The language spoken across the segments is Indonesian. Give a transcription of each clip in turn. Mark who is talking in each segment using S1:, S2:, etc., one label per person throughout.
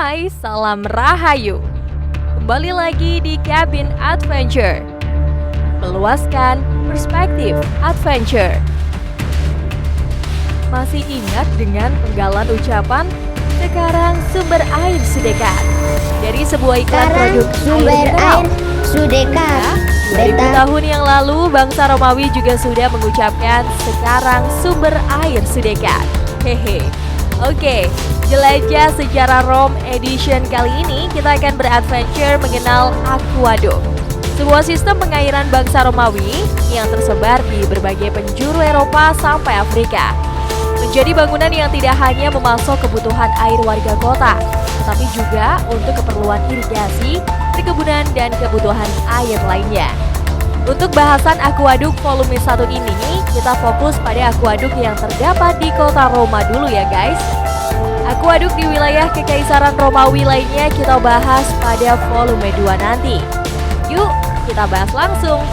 S1: Hai, salam Rahayu. Kembali lagi di Cabin Adventure. Meluaskan perspektif adventure. Masih ingat dengan penggalan ucapan sekarang sumber air sudekat dari sebuah iklan
S2: Sekarang
S1: produk
S2: sumber
S1: mineral.
S2: air sudekat.
S1: 2000 tahun yang lalu bangsa Romawi juga sudah mengucapkan sekarang sumber air sudekat. Hehe. Oke, jelajah sejarah Rome edition kali ini kita akan beradventure mengenal aquaduk. Sebuah sistem pengairan bangsa Romawi yang tersebar di berbagai penjuru Eropa sampai Afrika. Menjadi bangunan yang tidak hanya memasok kebutuhan air warga kota, tetapi juga untuk keperluan irigasi, perkebunan, dan kebutuhan air lainnya. Untuk bahasan aquaduk volume 1 ini, kita fokus pada aquaduk yang terdapat di kota Roma dulu ya guys. Aquaduk di wilayah Kekaisaran Romawi lainnya kita bahas pada volume 2 nanti. Yuk, kita bahas langsung.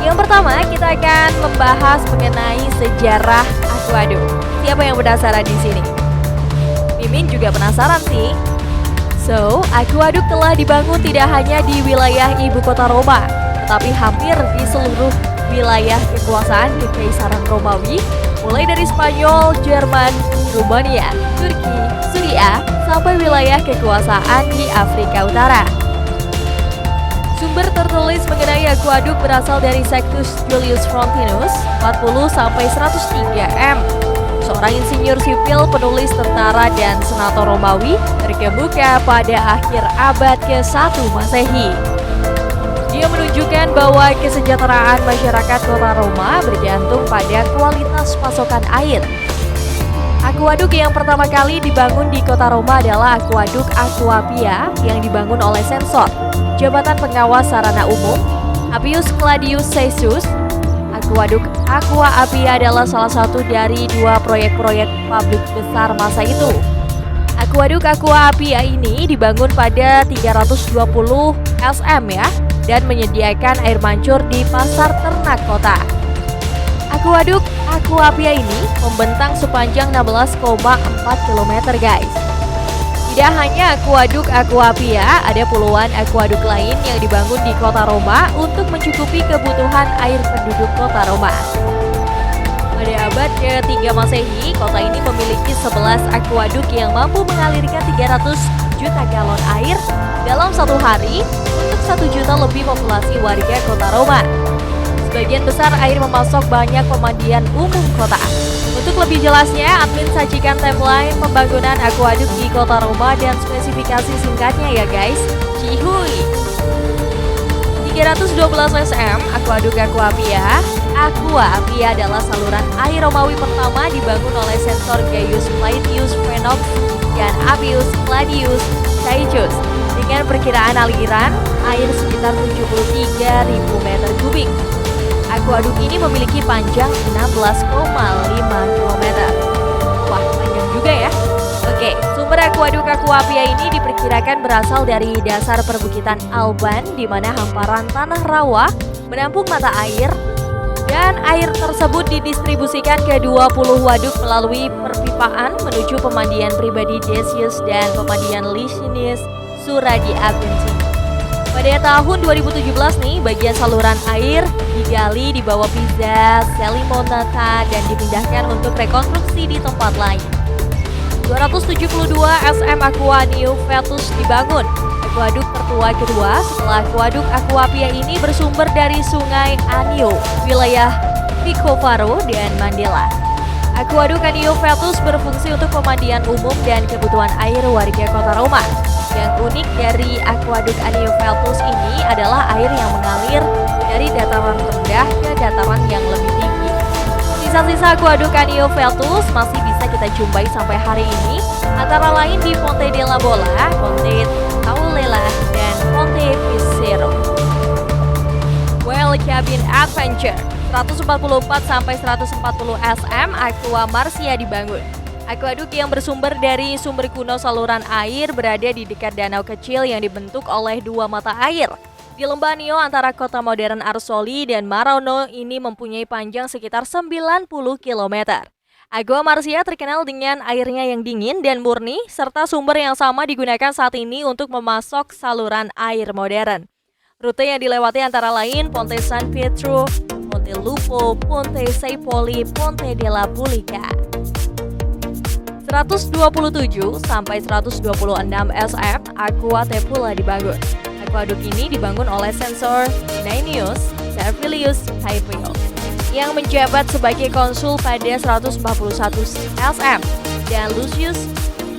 S1: Yang pertama, kita akan membahas mengenai sejarah aquaduk. Siapa yang penasaran di sini? Mimin juga penasaran sih. So, aquaduk telah dibangun tidak hanya di wilayah ibu kota Roma, tetapi hampir di seluruh wilayah kekuasaan Kekaisaran Romawi, mulai dari Spanyol, Jerman, Rumania, Turki, Syria, sampai wilayah kekuasaan di Afrika Utara. Sumber tertulis mengenai aquaduk berasal dari Sextus Julius Frontinus 40-103 M. Seorang insinyur sipil, penulis tentara, dan senator Romawi terkemuka pada akhir abad ke-1 Masehi. Dia menunjukkan bahwa kesejahteraan masyarakat kota Roma bergantung pada kualitas pasokan air. Aquaduk yang pertama kali dibangun di kota Roma adalah Aquaduk Aqua Pia yang dibangun oleh Sensor, Jabatan Pengawas Sarana Umum, Appius Claudius Caesius. Aquaduk Aqua Appia adalah salah satu dari 2 proyek-proyek publik besar masa itu. Aquaduk Aqua Appia ini dibangun pada 320 SM ya, dan menyediakan air mancur di pasar ternak kota. Aquaduk Aqua Appia ini membentang sepanjang 16,4 km guys. Tidak hanya aquaduk Aqua Appia, ada puluhan aquaduk lain yang dibangun di kota Roma untuk mencukupi kebutuhan air penduduk kota Roma. Pada abad ke-3 Masehi, kota ini memiliki 11 aquaduk yang mampu mengalirkan 300 juta galon air dalam satu hari untuk 1 juta lebih populasi warga kota Roma. Sebagian besar air memasok banyak pemandian umum kota. Untuk lebih jelasnya, admin sajikan timeline pembangunan aquaduk di kota Roma dan spesifikasi singkatnya ya guys. Cihuy. 312 SM, Aquaduk Aqua Appia. Aqua Appia adalah saluran air Romawi pertama dibangun oleh Sensor Gaius Plautius Phenox dan Appius Claudius Caesius dengan perkiraan aliran air sekitar 73.000 meter kubik. Aquaduk ini memiliki panjang 16,5 km. Wah, panjang juga ya. Oke, sumber aquaduk Aqua Appia ini diperkirakan berasal dari dasar perbukitan Alban di mana hamparan tanah rawa menampung mata air, dan air tersebut didistribusikan ke 20 waduk melalui perpipaan menuju pemandian pribadi Decius dan pemandian Licinius Suradi Avensi. Pada tahun 2017 nih, bagian saluran air digali di bawah Pizza Selimonata dan dipindahkan untuk rekonstruksi di tempat lain. 272 SM Aqua Neo Vetus dibangun. Aquaduk tertua kedua setelah Aquaduk Aqua Appia ini bersumber dari Sungai Anio, wilayah Vicovaro dan Mandela. Aquaduk Anio Vetus berfungsi untuk pemandian umum dan kebutuhan air warga kota Roma. Yang unik dari Aquaduk Anio Vetus ini adalah air yang mengalir dari dataran rendah ke dataran yang lebih tinggi. Sisa-sisa Aquaduk Anio Vetus masih bisa kita jumpai sampai hari ini, antara lain di Fonte della Bola, Fonte Taulela, dan Fonte Vicero. Well, Cabin Adventure 144-140 SM Aqua Marcia dibangun. Aquaduk yang bersumber dari sumber kuno saluran air berada di dekat danau kecil yang dibentuk oleh 2 mata air. Di lembah Nio antara kota modern Arsoli dan Marano ini mempunyai panjang sekitar 90 km. Aqua Marcia terkenal dengan airnya yang dingin dan murni, serta sumber yang sama digunakan saat ini untuk memasok saluran air modern. Rute yang dilewati antara lain Ponte San Pietro, Ponte Lupo, Ponte Saipoli, Ponte della Pulica. 127 sampai 126 SF Aqua Tepula dibangun. Aquaduk ini dibangun oleh Sensor Nainius Servilius Caepio yang menjabat sebagai konsul pada 141 SM, dan Lucius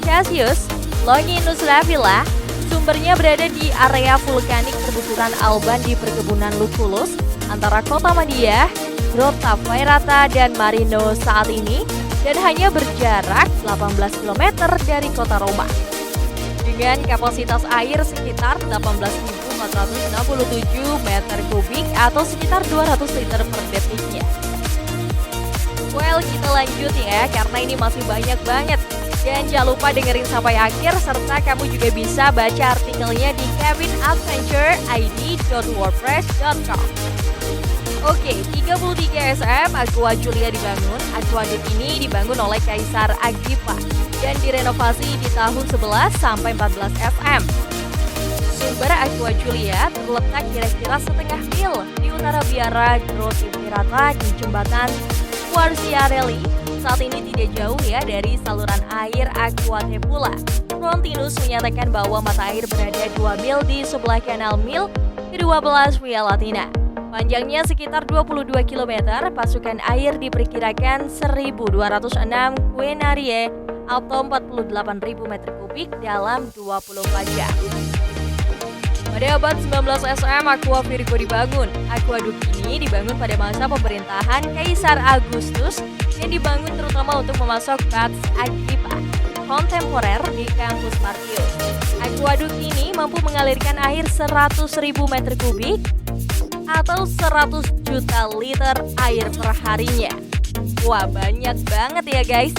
S1: Cassius Longinus Ravilla. Sumbernya berada di area vulkanik perbukiran Alban di perkebunan Lucullus antara kota Madia, Grotta Vairata, dan Marino saat ini, dan hanya berjarak 18 km dari kota Roma. Dengan kapasitas air sekitar 18.467 meter kubik atau sekitar 200 liter per detiknya. Well, kita lanjut ya, karena ini masih banyak banget. Dan jangan lupa dengerin sampai akhir, serta kamu juga bisa baca artikelnya di cabinadventureid.wordpress.com. Oke, 33 SM Aqua Giulia dibangun. Aquaduk ini dibangun oleh Kaisar Agrippa dan direnovasi di tahun 11 sampai 14 SM. Sumber Aqua Giulia terletak kira-kira setengah mil di utara biara Grotte Vairata di jembatan Quarciarelli. Saat ini tidak jauh ya dari saluran air Aqua Tepula. Frontinus menyatakan bahwa mata air berada 2 mil di sebelah kanal mil ke-12 Via Latina. Panjangnya sekitar 22 km, pasukan air diperkirakan 1.206 Quenarie atau 48.000 meter kubik dalam 24 jam. Pada abad 19 SM, Aqua Virgo dibangun. Aquaduk ini dibangun pada masa pemerintahan Kaisar Augustus yang dibangun terutama untuk memasok Pax Agrippa kontemporer di kampus Martius. Aquaduk ini mampu mengalirkan air 100.000 meter kubik atau 100 juta liter air per harinya. Wah, banyak banget ya guys.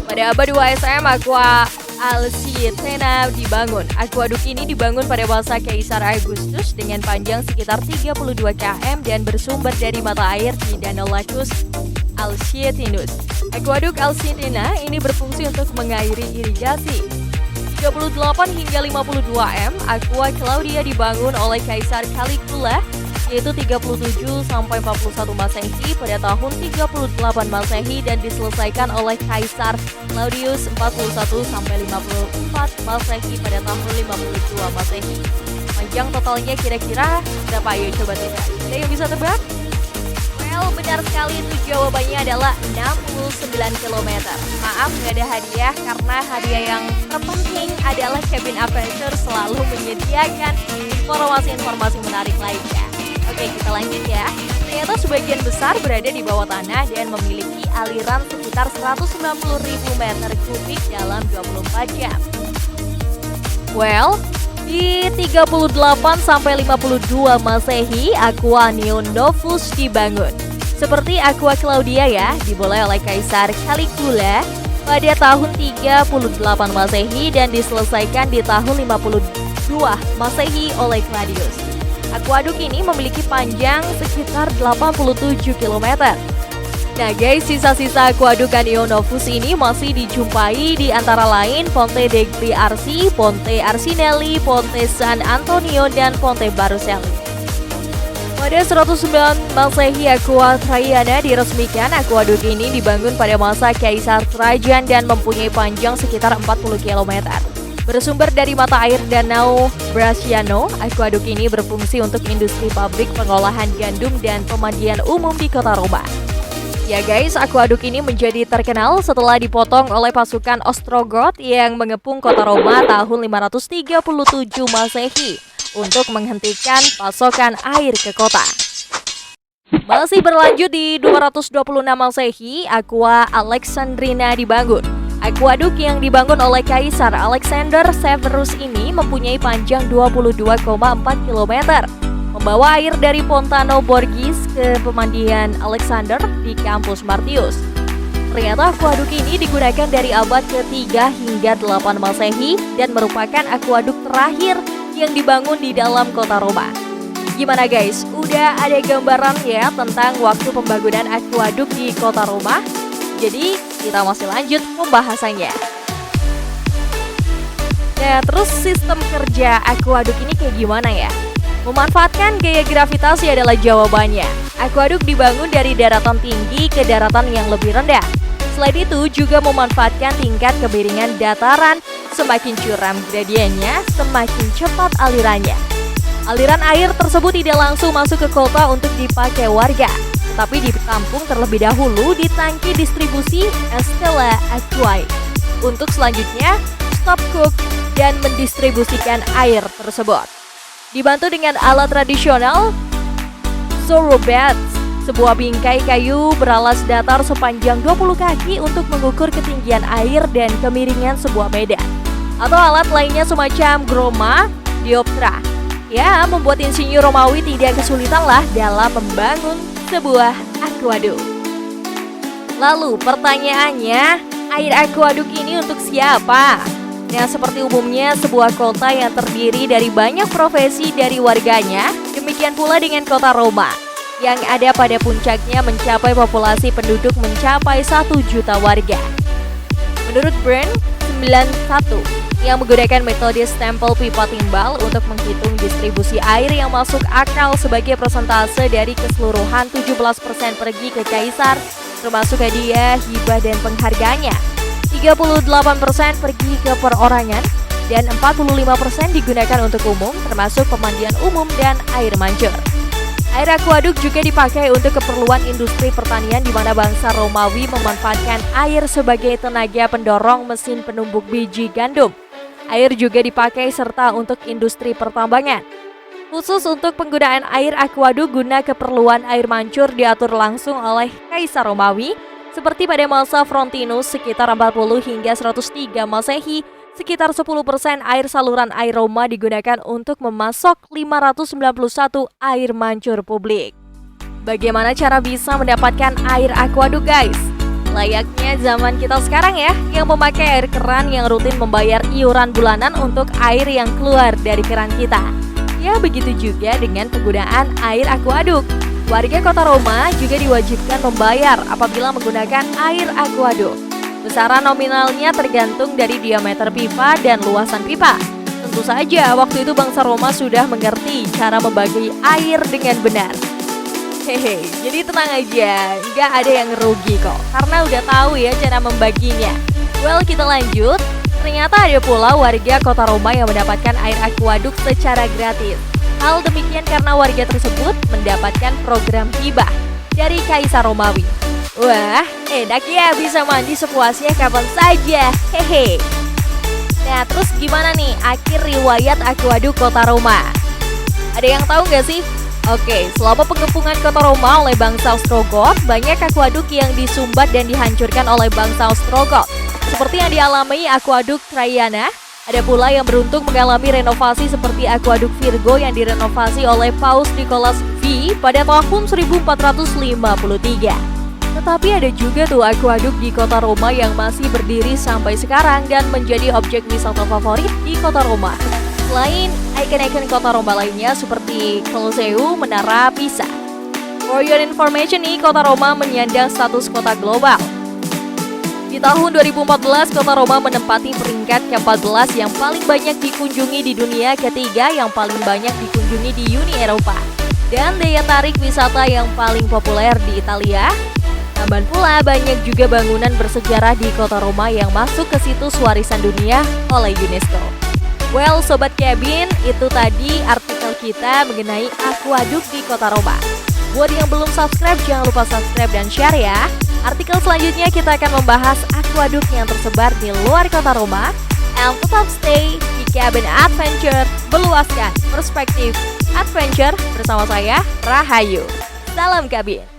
S1: Pada abad 2 SM, Aqua Alcitena dibangun. Aquaduk ini dibangun pada masa Kaisar Augustus dengan panjang sekitar 32 km dan bersumber dari mata air di Danau Lacus Alcitinus. Aquaduk Alcitena ini berfungsi untuk mengairi irigasi. 38 hingga 52 M, Aqua Claudia dibangun oleh Kaisar Caligula, yaitu 37 sampai 41 Masehi pada tahun 38 Masehi dan diselesaikan oleh Kaisar Claudius 41 sampai 54 Masehi pada tahun 52 Masehi. Panjang totalnya kira-kira berapa? Ayo coba tebak. Ada yang bisa tebak? Well, benar sekali, itu jawabannya adalah 69 km. Maaf, nggak ada hadiah karena hadiah yang terpenting adalah Cabin Adventure selalu menyediakan informasi-informasi menarik lainnya. Oke, kita lanjut ya. Ternyata sebagian besar berada di bawah tanah dan memiliki aliran sekitar 190.000 meter kubik dalam 24 jam. Well, di 38 sampai 52 Masehi, Aqua Neo Novus dibangun. Seperti Aqua Claudia ya, dimulai oleh Kaisar Caligula pada tahun 38 Masehi dan diselesaikan di tahun 52 Masehi oleh Claudius. Aquaduk ini memiliki panjang sekitar 87 km. Nah guys, sisa-sisa Aquaduk Neo Novus ini masih dijumpai di antara lain Ponte degli Arsi, Ponte Arsinelli, Ponte San Antonio, dan Ponte Baruselli. Pada 109 Masehi, Aqua Traiana diresmikan. Aquaduk ini dibangun pada masa Kaisar Trajan dan mempunyai panjang sekitar 40 km. Bersumber dari mata air Danau Bracciano, Aquaduk ini berfungsi untuk industri pabrik pengolahan gandum dan pemandian umum di kota Roma. Ya guys, Aquaduk ini menjadi terkenal setelah dipotong oleh pasukan Ostrogoth yang mengepung kota Roma tahun 537 Masehi untuk menghentikan pasokan air ke kota. Masih berlanjut di 226 Masehi, Aqua Alexandrina dibangun. Aquaduk yang dibangun oleh Kaisar Alexander Severus ini mempunyai panjang 22,4 km. Membawa air dari Pontano Borghese ke pemandian Alexander di kampus Martius. Ternyata aquaduk ini digunakan dari abad ke-3 hingga 8 Masehi dan merupakan aquaduk terakhir yang dibangun di dalam kota Roma. Gimana guys? Udah ada gambaran ya tentang waktu pembangunan aquaduk di kota Roma? Jadi kita masih lanjut pembahasannya. Nah, terus sistem kerja akuaduk ini kayak gimana ya? Memanfaatkan gaya gravitasi adalah jawabannya. Akuaduk dibangun dari daratan tinggi ke daratan yang lebih rendah. Selain itu juga memanfaatkan tingkat kemiringan dataran. Semakin curam gradiennya, semakin cepat alirannya. Aliran air tersebut tidak langsung masuk ke kota untuk dipakai warga, tetapi ditampung terlebih dahulu di tangki distribusi Estella Aquae. Untuk selanjutnya, stop cook dan mendistribusikan air tersebut. Dibantu dengan alat tradisional, Zorobet, sebuah bingkai kayu beralas datar sepanjang 20 kaki untuk mengukur ketinggian air dan kemiringan sebuah medan. Atau alat lainnya semacam groma, dioptra. Ya, membuat insinyur Romawi tidak kesulitan lah dalam membangun sebuah akuaduk. Lalu pertanyaannya, air akuaduk ini untuk siapa? Nah, seperti umumnya sebuah kota yang terdiri dari banyak profesi dari warganya, demikian pula dengan kota Roma, yang ada pada puncaknya mencapai populasi penduduk mencapai 1 juta warga. Menurut Brand 91, yang menggunakan metode stempel pipa timbal untuk menghitung distribusi air yang masuk akal sebagai persentase dari keseluruhan 17% pergi ke kaisar, termasuk hadiah, hibah, dan penghargaannya. 38% pergi ke perorangan, dan 45% digunakan untuk umum, termasuk pemandian umum dan air mancur. Air akuaduk juga dipakai untuk keperluan industri pertanian di mana bangsa Romawi memanfaatkan air sebagai tenaga pendorong mesin penumbuk biji gandum. Air juga dipakai serta untuk industri pertambangan. Khusus untuk penggunaan air akuaduk guna keperluan air mancur diatur langsung oleh Kaisar Romawi, seperti pada masa Frontinus sekitar 40 hingga 103 Masehi, sekitar 10% air saluran air Roma digunakan untuk memasok 591 air mancur publik. Bagaimana cara bisa mendapatkan air akuaduk, guys? Layaknya zaman kita sekarang ya, yang memakai air keran yang rutin membayar iuran bulanan untuk air yang keluar dari keran kita. Ya, begitu juga dengan penggunaan air akuaduk. Warga kota Roma juga diwajibkan membayar apabila menggunakan air akuaduk. Besaran nominalnya tergantung dari diameter pipa dan luasan pipa. Tentu saja waktu itu bangsa Roma sudah mengerti cara membagi air dengan benar. Hehe, jadi tenang aja, nggak ada yang rugi kok, karena udah tahu ya cara membaginya. Well, kita lanjut. Ternyata ada pula warga kota Roma yang mendapatkan air akuaduk secara gratis. Hal demikian karena warga tersebut mendapatkan program hibah dari Kaisar Romawi. Wah, enak ya bisa mandi sepuasnya kapan saja. Hehe. Nah, terus gimana nih akhir riwayat akuaduk kota Roma? Ada yang tahu nggak sih? Oke, selama pengepungan kota Roma oleh bangsa Ostrogoth, banyak akuaduk yang disumbat dan dihancurkan oleh bangsa Ostrogoth. Seperti yang dialami akuaduk Traiana. Ada pula yang beruntung mengalami renovasi seperti akuaduk Virgo yang direnovasi oleh Paus Nicholas V pada tahun 1453. Tetapi ada juga tuh akuaduk di kota Roma yang masih berdiri sampai sekarang dan menjadi objek wisata favorit di kota Roma. Selain ikon-ikon kota Roma lainnya seperti Colosseum, Menara Pisa. For your information nih, kota Roma menyandang status kota global. Di tahun 2014, kota Roma menempati peringkat ke-14 yang paling banyak dikunjungi di dunia, ketiga yang paling banyak dikunjungi di Uni Eropa, dan daya tarik wisata yang paling populer di Italia. Tambahan pula banyak juga bangunan bersejarah di kota Roma yang masuk ke situs warisan dunia oleh UNESCO. Well, Sobat Cabin, itu tadi artikel kita mengenai akuaduk di kota Roma. Buat yang belum subscribe, jangan lupa subscribe dan share ya. Artikel selanjutnya kita akan membahas akuaduk yang tersebar di luar kota Roma. And tetap stay di Cabin Adventure, meluaskan perspektif adventure bersama saya, Rahayu. Salam Cabin.